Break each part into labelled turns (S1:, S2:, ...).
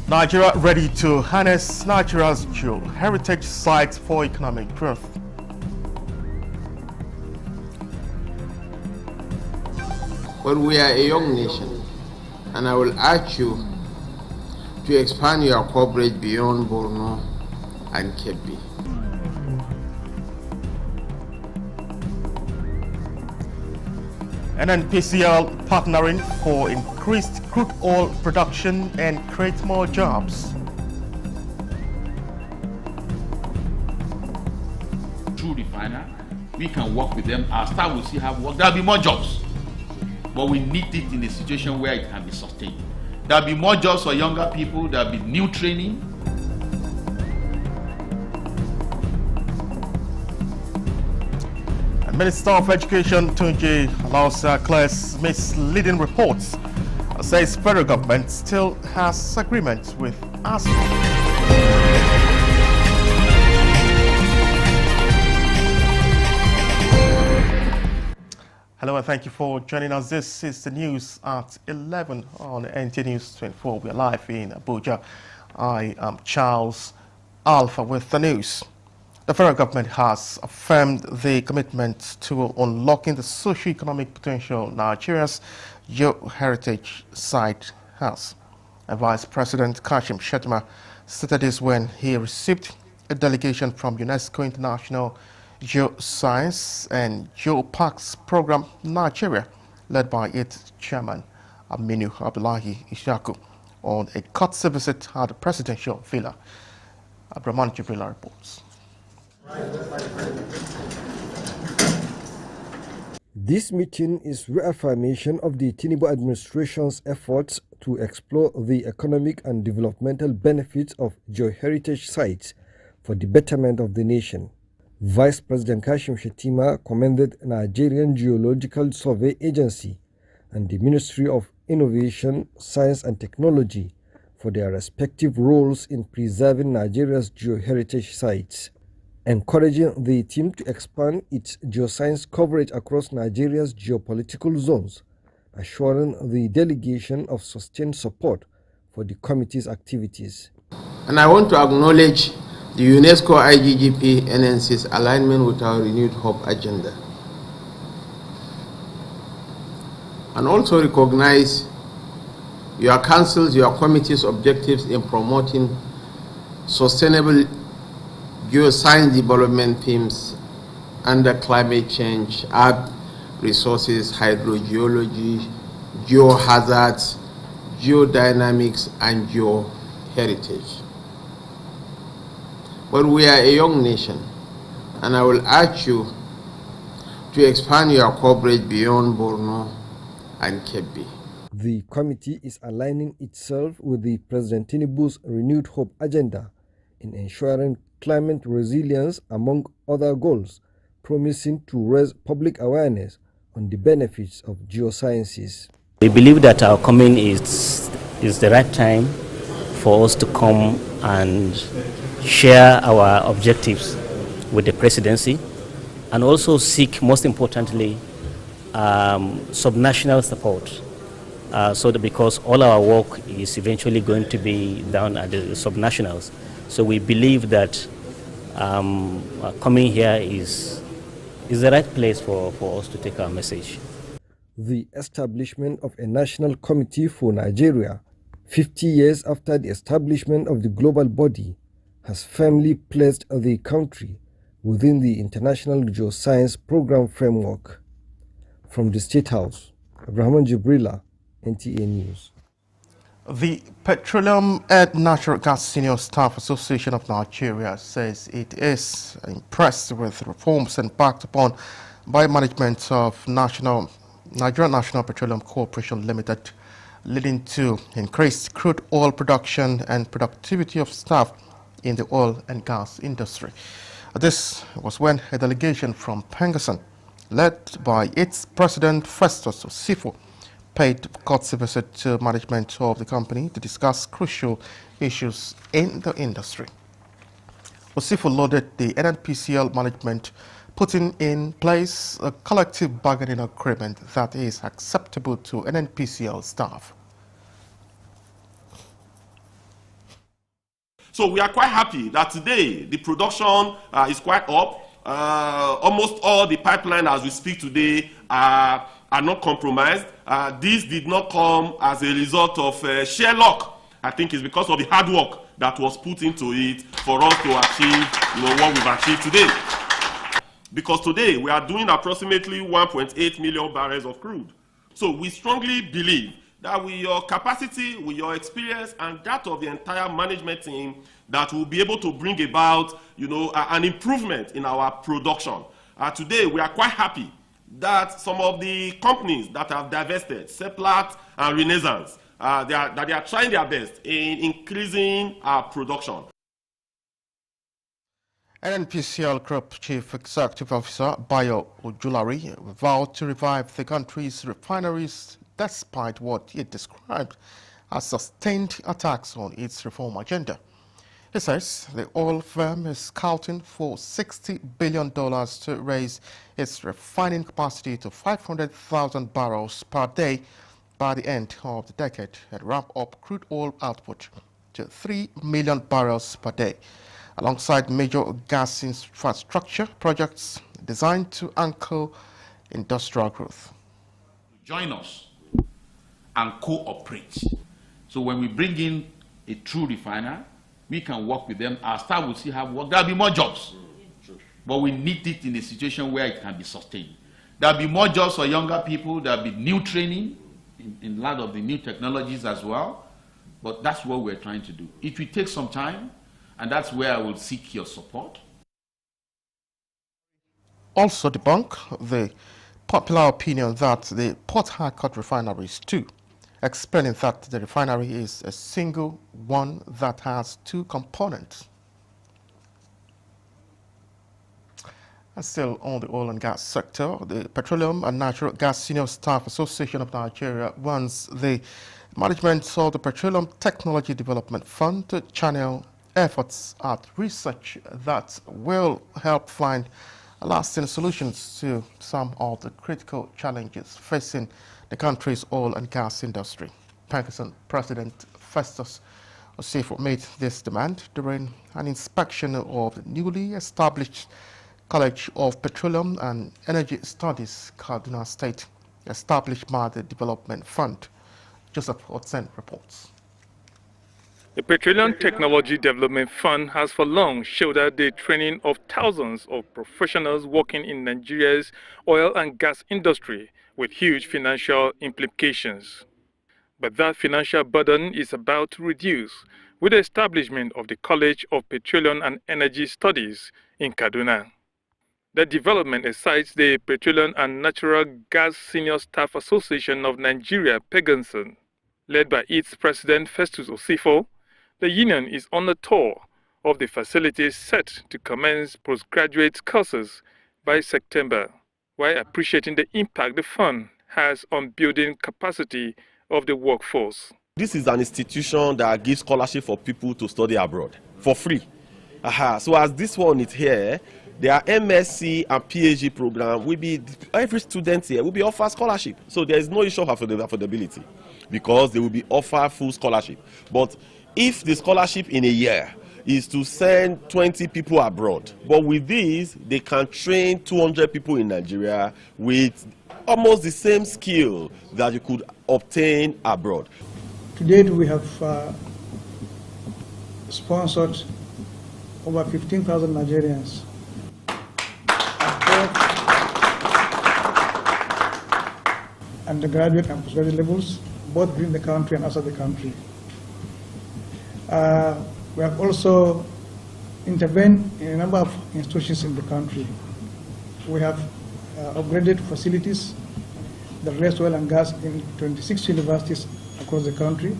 S1: Nigeria ready to harness Nigeria's heritage sites for economic growth.
S2: But we are a young nation, and I will urge you to expand your coverage beyond Borno and Kebbi.
S1: NNPCL partnering for increased crude oil production and create more jobs.
S3: True refiner, we can work with them. Our staff will still have work. There'll be more jobs, but we need it in a situation where it can be sustained. There'll be more jobs for younger people. There'll be new training.
S1: Minister of Education Tunji Alausa clears misleading reports. Says federal government still has agreement with ASUU. Hello and thank you for joining us. This is the news at 11 on NT News 24. We are live in Abuja. I am Charles Alpha with the news. The federal government has affirmed the commitment to unlocking the socio-economic potential Nigeria's heritage site has. And Vice President Kashim Shettima stated this when he received a delegation from UNESCO International Geoscience and Geoparks Program Nigeria, led by its chairman Aminu Abdullahi Ishaku, on a courtesy visit at the presidential villa. Abdurrahman Jibrila reports.
S4: This meeting is reaffirmation of the Tinubu administration's efforts to explore the economic and developmental benefits of geoheritage sites for the betterment of the nation. Vice President Kashim Shettima commended Nigerian Geological Survey Agency and the Ministry of Innovation, Science and Technology for their respective roles in preserving Nigeria's geoheritage sites, encouraging the team to expand its geoscience coverage across Nigeria's geopolitical zones, assuring the delegation of sustained support for the committee's activities.
S2: And I want to acknowledge the UNESCO IGGP NNC's alignment with our renewed hope agenda, and also recognize your council's, your committee's objectives in promoting sustainable geoscience development themes under climate change, earth resources, hydrogeology, geohazards, geodynamics, and geoheritage. But we are a young nation, and I will urge you to expand your coverage beyond Borno and Kebbi.
S4: The committee is aligning itself with the President Tinubu's renewed hope agenda in ensuring climate resilience, among other goals, promising to raise public awareness on the benefits of geosciences.
S5: We believe that our coming is the right time for us to come and share our objectives with the presidency, and also seek, most importantly, subnational support. So that because all our work is eventually going to be done at the subnationals. So we believe that coming here is the right place for us to take our message.
S4: The establishment of a national committee for Nigeria, 50 years after the establishment of the global body, has firmly placed the country within the International Geoscience Program framework. From the State House, Abraham Jibrila, NTA News.
S1: The Petroleum and Natural Gas Senior Staff Association of Nigeria says it is impressed with reforms embarked upon by management of Nigerian National Petroleum Corporation Limited, leading to increased crude oil production and productivity of staff in the oil and gas industry. This was when a delegation from Pengassan, led by its president Festus Osifo, paid courtesy visit to management of the company to discuss crucial issues in the industry. Osifo lauded the NNPCL management putting in place a collective bargaining agreement that is acceptable to NNPCL staff.
S6: So we are quite happy that today the production is quite up. Almost all the pipeline as we speak today are not compromised. This did not come as a result of sheer luck. I think it's because of the hard work that was put into it for us to achieve what we've achieved today. Because today we are doing approximately 1.8 million barrels of crude. So we strongly believe that with your capacity, with your experience, and that of the entire management team, that will be able to bring about, an improvement in our production. Today, we are quite happy that some of the companies that have divested, Seplat and Renaissance, they are trying their best in increasing our production.
S1: NNPCL Group Chief Executive Officer Bayo Ojulari vowed to revive the country's refineries despite what he described as sustained attacks on its reform agenda. He says the oil firm is scouting for $60 billion to raise its refining capacity to 500,000 barrels per day by the end of the decade and ramp up crude oil output to 3 million barrels per day, alongside major gas infrastructure projects designed to anchor industrial growth.
S3: Join us and cooperate. So when we bring in a true refiner, we can work with them. Our staff will still have work. There'll be more jobs. But we need it in a situation where it can be sustained. There'll be more jobs for younger people. There'll be new training in light of the new technologies as well. But that's what we're trying to do. It will take some time, and that's where I will seek your support.
S1: Also debunk the popular opinion that the Port Harcourt refinery is two, explaining that the refinery is a single one that has two components. And still on the oil and gas sector, the Petroleum and Natural Gas Senior Staff Association of Nigeria wants the management of the Petroleum Technology Development Fund to channel efforts at research that will help find lasting solutions to some of the critical challenges facing the country's oil and gas industry. Pakistan President Festus Osifo made this demand during an inspection of the newly established College of Petroleum and Energy Studies, Kaduna State, established by the Development Fund. Joseph Otsen reports.
S7: The Petroleum Technology Development Fund has for long shouldered the training of thousands of professionals working in Nigeria's oil and gas industry with huge financial implications. But that financial burden is about to reduce with the establishment of the College of Petroleum and Energy Studies in Kaduna. The development excites the Petroleum and Natural Gas Senior Staff Association of Nigeria, PEGANSON. Led by its president Festus Osifo, the union is on the tour of the facilities set to commence postgraduate courses by September, while appreciating the impact the fund has on building capacity of the workforce.
S8: This is an institution that gives scholarship for people to study abroad for free. So as this one is here, their MSc and PhD program will be, every student here will be offered scholarship. So there is no issue of affordability because they will be offered full scholarship. But if the scholarship in a year is to send 20 people abroad, but with this, they can train 200 people in Nigeria with almost the same skill that you could obtain abroad.
S9: To date, we have sponsored over 15,000 Nigerians at undergraduate and postgraduate levels, both within the country and outside the country. We have also intervened in a number of institutions in the country. We have upgraded facilities that relate to oil and gas in 26 universities across the country.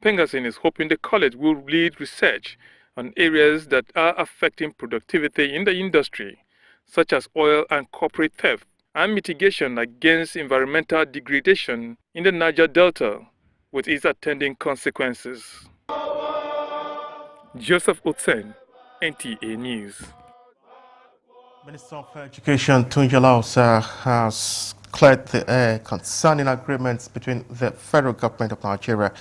S7: PEGANSON is hoping the college will lead research on areas that are affecting productivity in the industry, such as oil and corporate theft, and mitigation against environmental degradation in the Niger Delta, with its attending consequences. Joseph Otsen, NTA News.
S1: Minister of Education Tunji Lausa has cleared the air concerning agreements between the federal government of Nigeria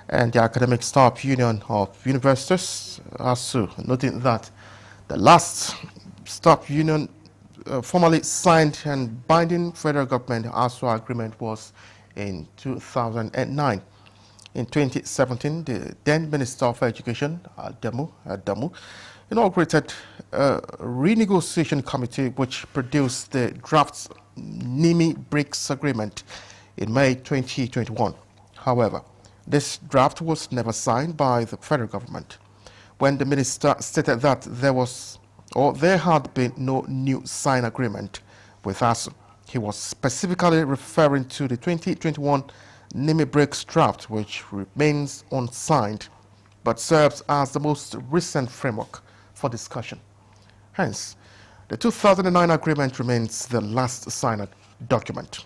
S1: and the Academic Staff Union of Universities, ASU, noting that the last staff union formally signed and binding federal government ASU agreement was in 2009. In 2017, the then Minister of Education, Adamu, inaugurated a renegotiation committee which produced the draft NIMI BRICS agreement in May 2021. However, this draft was never signed by the federal government. When the minister stated that there had been no new signed agreement with ASU, he was specifically referring to the 2021 NIMI BRICS draft, which remains unsigned but serves as the most recent framework for discussion. Hence, the 2009 agreement remains the last signed document.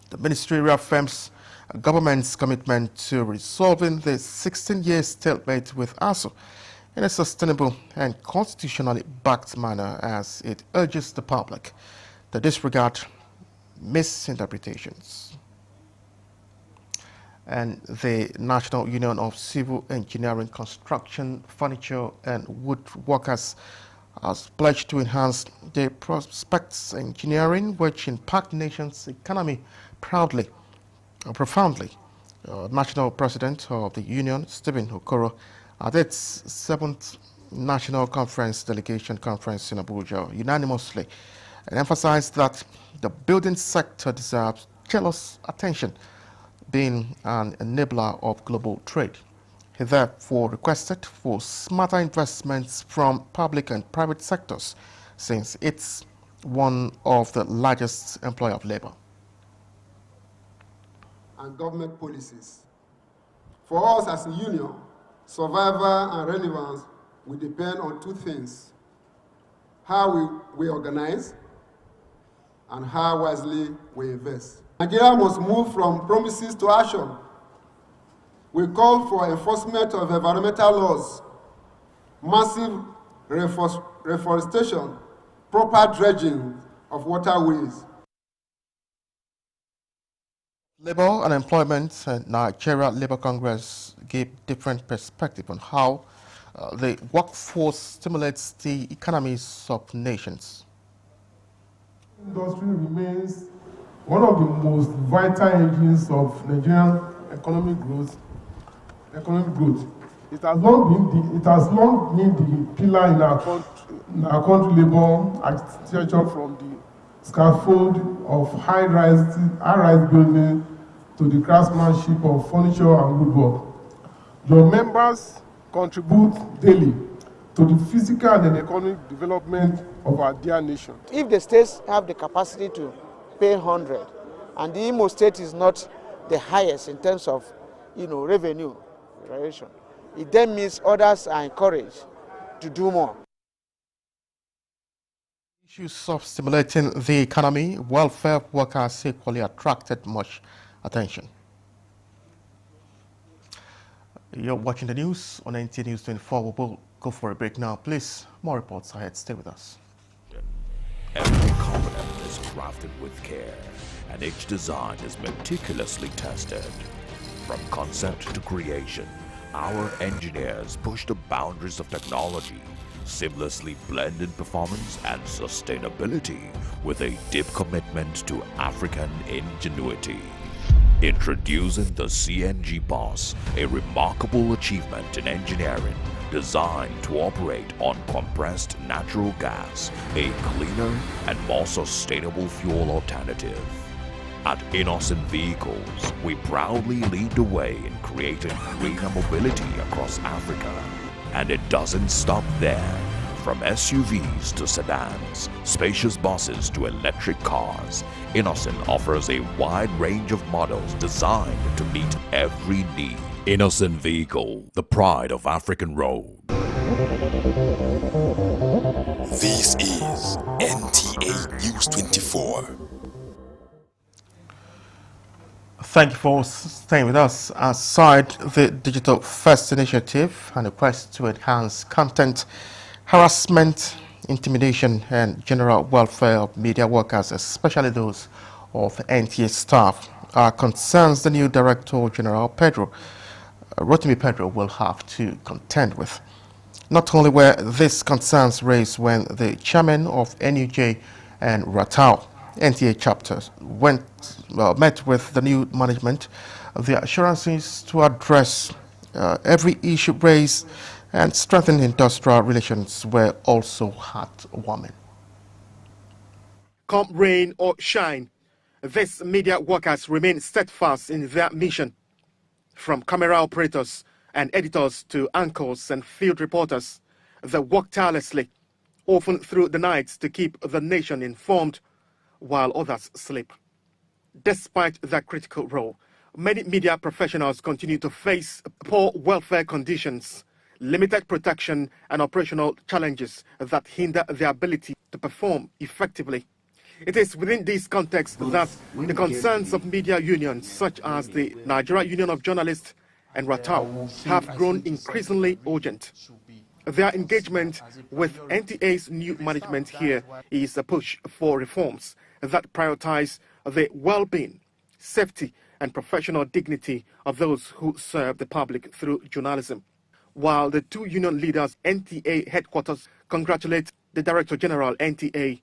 S1: The ministry reaffirms government's commitment to resolving the 16-year stalemate with ASU in a sustainable and constitutionally backed manner, as it urges the public to disregard misinterpretations. And the National Union of Civil Engineering, Construction, Furniture and Wood Workers has pledged to enhance the prospects engineering which impact the nation's economy profoundly. National President of the Union, Stephen Okoro, at its 7th National Conference Delegation Conference in Abuja unanimously and emphasized that the building sector deserves jealous attention, being an enabler of global trade. He therefore requested for smarter investments from public and private sectors, since it's one of the largest employer of labor.
S10: And government policies. For us as a union, survival and relevance will depend on two things: how we organize and how wisely we invest. Nigeria must move from promises to action. We call for enforcement of environmental laws, massive reforestation, proper dredging of waterways.
S1: Labour and Employment and Nigeria Labour Congress gave different perspective on how the workforce stimulates the economies of nations.
S11: Industry remains one of the most vital engines of Nigerian economic growth. It has long been the pillar in our country labor architecture, from the scaffold of high-rise building to the craftsmanship of furniture and woodwork. Your members contribute daily to the physical and economic development of our dear nation.
S12: If the states have the capacity to pay 100, and the Imo State is not the highest in terms of, revenue generation, it then means others are encouraged to do more.
S1: Issues of stimulating the economy, welfare workers equally attracted much attention. You're watching the news on NT News 24. We will go for a break now. Please, more reports ahead. Stay with us.
S13: Every component is crafted with care, and each design is meticulously tested. From concept to creation, our engineers push the boundaries of technology, seamlessly blending performance and sustainability with a deep commitment to African ingenuity. Introducing the CNG Boss, a remarkable achievement in engineering designed to operate on compressed natural gas, a cleaner and more sustainable fuel alternative. At Innocent Vehicles, we proudly lead the way in creating greener mobility across Africa. And it doesn't stop there. From SUVs to sedans, spacious buses to electric cars, Innocent offers a wide range of models designed to meet every need. Innocent Vehicle, the pride of African road.
S14: This is NTA News 24.
S1: Thank you for staying with us. Aside the Digital First Initiative and a quest to enhance content, harassment, intimidation, and general welfare of media workers, especially those of NTA staff, are concerns the new Director General Pedro Rotimi Pedro will have to contend with. Not only were these concerns raised when the chairman of NUJ and Ratau NTA chapters met with the new management, the assurances to address every issue raised and strengthen industrial relations were also heartwarming.
S15: Come rain or shine, these media workers remain steadfast in their mission. From camera operators and editors to anchors and field reporters, they work tirelessly, often through the nights, to keep the nation informed while others sleep. Despite their critical role, many media professionals continue to face poor welfare conditions, limited protection, and operational challenges that hinder their ability to perform effectively. It is within this context that the concerns of media unions such as the Nigeria Union of Journalists and Ratau have grown increasingly urgent. Their engagement with NTA's new management here is a push for reforms that prioritize the well-being, safety, and professional dignity of those who serve the public through journalism. While the two union leaders, NTA headquarters, congratulate the Director General NTA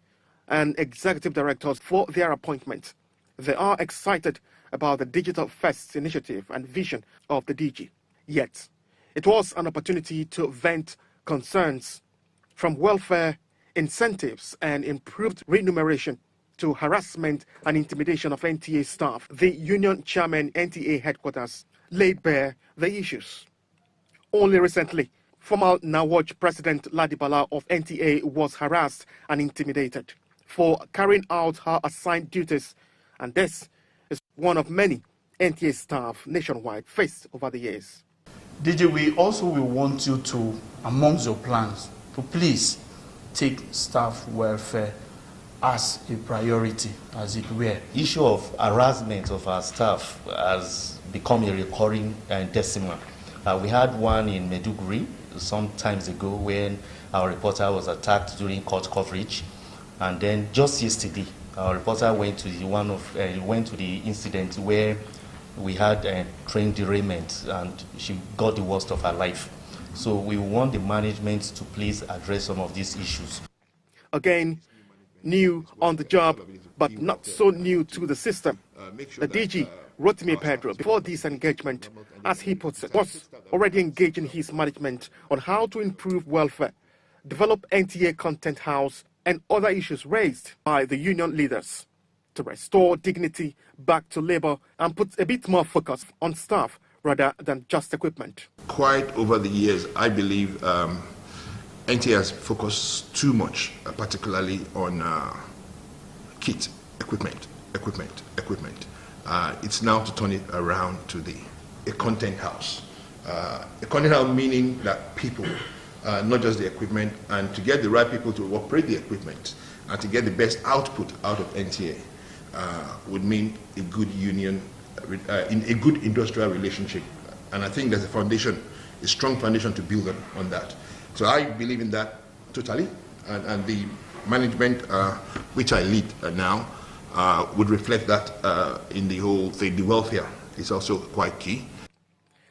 S15: and executive directors for their appointment, they are excited about the Digital First initiative and vision of the DG. Yet, it was an opportunity to vent concerns from welfare, incentives, and improved remuneration to harassment and intimidation of NTA staff. The union chairman, NTA headquarters, laid bare the issues. Only recently, former NAWAJ President Ladibala of NTA was harassed and intimidated for carrying out her assigned duties, and this is one of many NTA staff nationwide faced over the years.
S16: DG, we also will want you to, amongst your plans, to please take staff welfare as a priority, as it were.
S17: Issue of harassment of our staff has become a recurring decimal. We had one in Maiduguri some times ago when our reporter was attacked during court coverage. And then just yesterday, our reporter went to the incident where we had a train derailment, and she got the worst of her life. So we want the management to please address some of these issues.
S15: Again, new on the job, but not so new to the system. The DG, Rotimi Pedro, before this engagement, as he puts it, was already engaging his management on how to improve welfare, develop NTA content house, and other issues raised by the union leaders to restore dignity back to labor and put a bit more focus on staff rather than just equipment.
S18: Quite over the years, I believe NTA has focused too much, particularly on kit, equipment. It's now to turn it around to a content house. A content house meaning that people, not just the equipment, and to get the right people to operate the equipment and to get the best output out of NTA would mean a good union, in a good industrial relationship. And I think there's a foundation, a strong foundation to build on that. So I believe in that totally, and the management which I lead now would reflect that in the whole thing. The welfare is also quite key.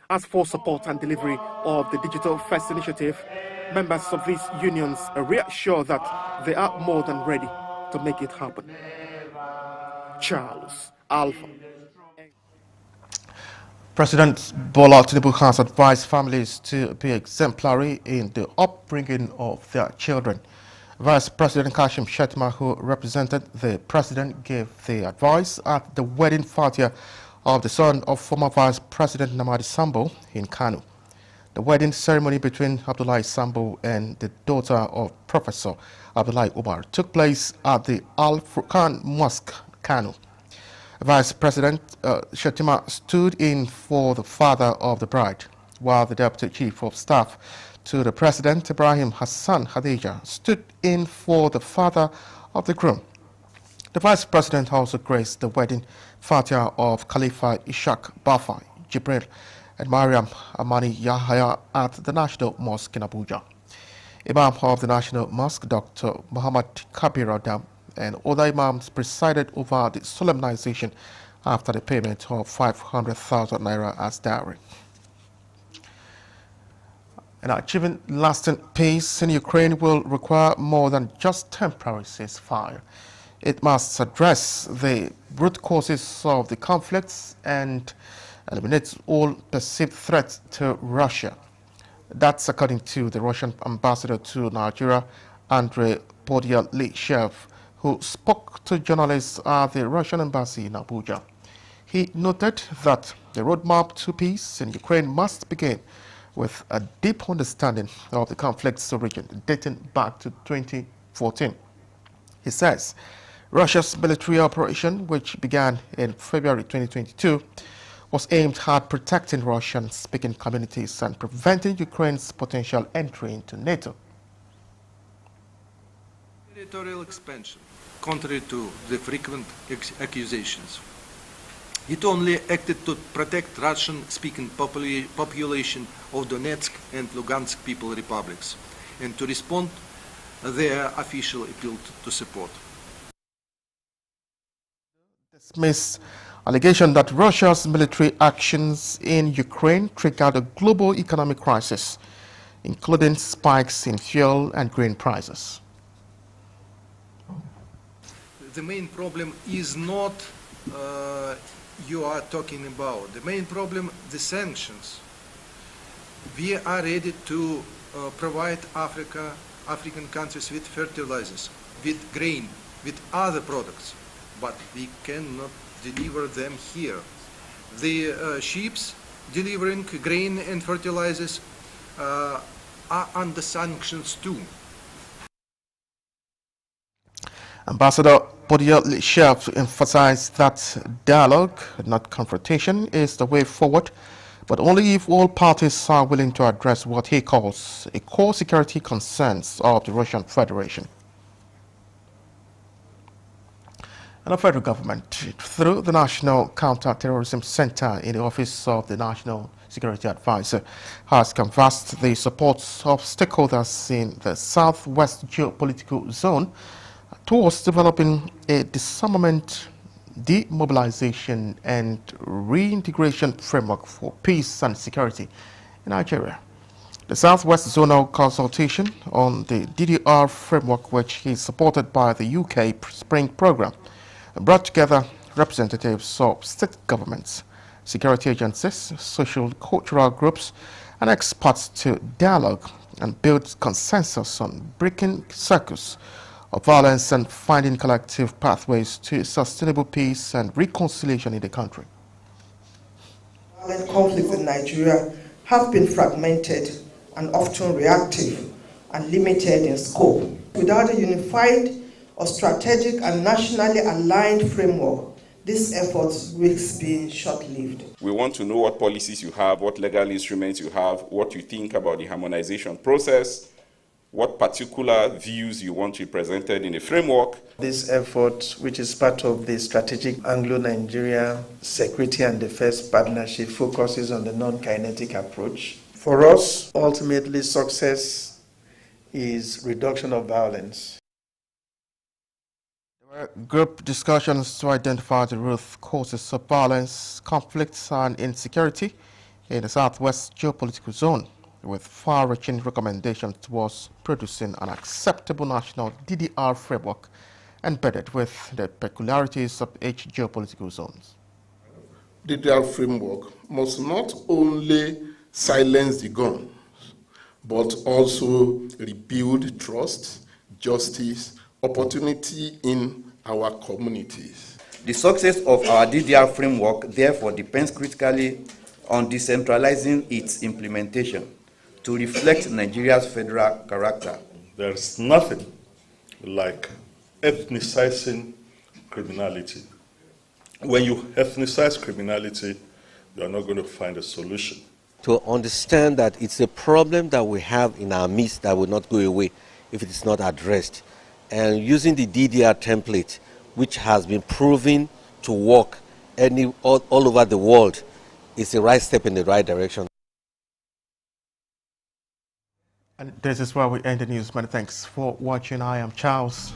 S15: As for support and delivery of the Digital First initiative, members of these unions are reassured that they are more than ready to make it happen. Charles Alpha.
S1: President Bola Tinubu has advised families to be exemplary in the upbringing of their children. Vice President Kashim Shettima, who represented the president, gave the advice at the wedding fatia of the son of former Vice President Namadi Sambo in Kano. The wedding ceremony between Abdullahi Sambo and the daughter of Professor Abdullahi Umar took place at the Al Furqan Mosque, Kano. Vice President Shettima stood in for the father of the bride, while the Deputy Chief of Staff to the President, Ibrahim Hassan Khadija, stood in for the father of the groom. The Vice President also graced the wedding fatia of Khalifa Ishaq Bafai Jibril and Mariam Amani Yahya at the National Mosque in Abuja. Imam of the National Mosque, Dr. Muhammad Kabir Adam, and other imams presided over the solemnization after the payment of 500,000 naira as dowry. And achieving lasting peace in Ukraine will require more than just temporary ceasefire. It must address the root causes of the conflicts and eliminate all perceived threats to Russia. That's according to the Russian ambassador to Nigeria, Andrei Podyalyshev, who spoke to journalists at the Russian embassy in Abuja. He noted that the roadmap to peace in Ukraine must begin with a deep understanding of the conflict's origin, dating back to 2014. He says Russia's military operation, which began in February 2022, was aimed at protecting Russian-speaking communities and preventing Ukraine's potential entry into NATO.
S19: Territorial expansion, contrary to the frequent accusations. It only acted to protect Russian-speaking population of Donetsk and Lugansk People Republics and to respond their official appeal to support.
S1: Dismiss allegation that Russia's military actions in Ukraine triggered a global economic crisis, including spikes in fuel and grain prices.
S19: The main problem is not you are talking about. The main problem, the sanctions. We are ready to provide African countries with fertilizers, with grain, with other products, but we cannot deliver them here. The ships delivering grain and fertilizers are under sanctions too.
S1: Ambassador Podyalyshev emphasized that dialogue, not confrontation, is the way forward, but only if all parties are willing to address what he calls a core security concerns of the Russian Federation. And the federal government, through the National Counter-Terrorism Center in the Office of the National Security Advisor, has canvassed the support of stakeholders in the Southwest Geopolitical Zone towards developing a disarmament, demobilization, and reintegration framework for peace and security in Nigeria. The Southwest Zonal Consultation on the DDR framework, which is supported by the UK Spring Programme, brought together representatives of state governments, security agencies, social cultural groups, and experts to dialogue and build consensus on breaking circles of violence and finding collective pathways to sustainable peace and reconciliation in the country.
S20: Violent conflicts in Nigeria have been fragmented and often reactive and limited in scope. Without a unified or strategic and nationally aligned framework, these efforts risk being short-lived.
S21: We want to know what policies you have, what legal instruments you have, what you think about the harmonization process, what particular views you want represented in a framework.
S22: This effort, which is part of the Strategic Anglo-Nigeria Security and Defense Partnership, focuses on the non-kinetic approach. For us, ultimately, success is reduction of violence.
S1: There were group discussions to identify the root causes of violence, conflicts, and insecurity in the Southwest Geopolitical Zone, with far-reaching recommendations towards producing an acceptable national DDR framework embedded with the peculiarities of each geopolitical zones.
S11: DDR framework must not only silence the guns, but also rebuild trust, justice, opportunity in our communities.
S23: The success of our DDR framework, therefore, depends critically on decentralizing its implementation to reflect Nigeria's federal character.
S24: There's nothing like ethnicizing criminality. When you ethnicize criminality, you are not going to find a solution.
S25: To understand that it's a problem that we have in our midst that will not go away if it is not addressed. And using the DDR template, which has been proven to work all over the world, is the right step in the right direction.
S1: And this is where we end the news. Many thanks for watching. I am Charles.